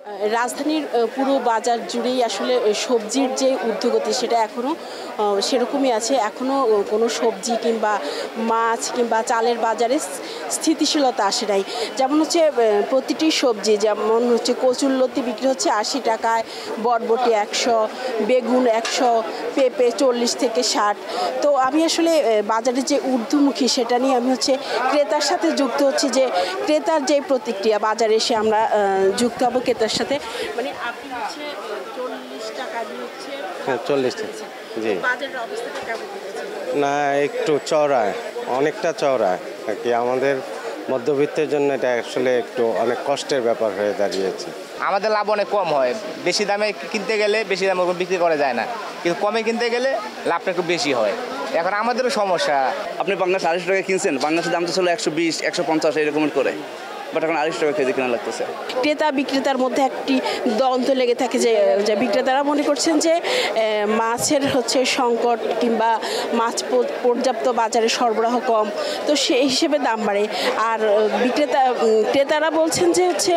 রাজধানীর পুরো বাজার জুড়েই আসলে সবজির যে ঊর্ধ্বগতি সেটা এখনও সেরকমই আছে। এখনও কোনো সবজি কিংবা মাছ কিংবা চালের বাজারে স্থিতিশীলতা আসে নাই। যেমন হচ্ছে প্রতিটি সবজি, যেমন হচ্ছে কচুরলতি বিক্রি হচ্ছে 80 টাকায়, বরবটি 100, বেগুন 100, পেঁপে 40 থেকে 60। তো আমি আসলে বাজারে যে ঊর্ধ্বমুখী সেটা নিয়ে আমি হচ্ছে ক্রেতার সাথে যুক্ত হচ্ছে, যে ক্রেতার যে প্রতিক্রিয়া বাজারে এসে আমরা যুক্ত হব ক্রেতার সাথে। মানে আপনি হচ্ছে 40 টাকা দিয়ে হচ্ছে 40 টাকা, জি। বাজারের অবস্থাটা কেমন দেখেছেন? না, একটু চওড়ায়, অনেকটা চওড়ায় আর কি। আমাদের মধ্যবিত্তের জন্য এটা আসলে একটু অনেক কষ্টের ব্যাপার হয়ে দাঁড়িয়েছে। আমাদের লাভ অনেক কম হয়, বেশি দামে কিনতে গেলে বেশি দামে বিক্রি করা যায় না, কিন্তু কমে কিনতে গেলে লাভটা একটু বেশি হয়। এখন আমাদেরও সমস্যা। আপনি বাংলাদেশ 250 টাকা কিনছেন, বাংলাদেশের দাম তো ছিল 120, 150 এরকম করে, বাট এখন 250 টাকা কেজি কেনা লাগতেছে। ক্রেতা বিক্রেতার মধ্যে একটি দ্বন্দ্ব লেগে থাকে, যে বিক্রেতারা মনে করছেন যে মাছের হচ্ছে সংকট কিংবা মাছ পর্যাপ্ত বাজারে সরবরাহ কম, তো সেই হিসেবে দাম বাড়ে। আর ক্রেতারা বলছেন যে হচ্ছে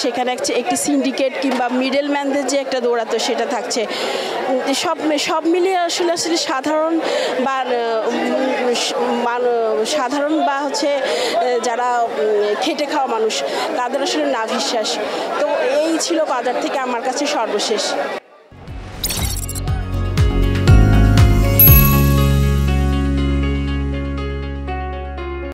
সেখানে একটি সিন্ডিকেট কিংবা মিডলম্যানদের যে একটা দৌরাত্ম সেটা থাকছে। সব মিলিয়ে আসলে সাধারণ বা হচ্ছে যারা খেটে খাওয়া মানুষ, তাদের আসলে নাভিশ্বাস। তো এই ছিল বাজার থেকে আমার কাছে সর্বশেষ।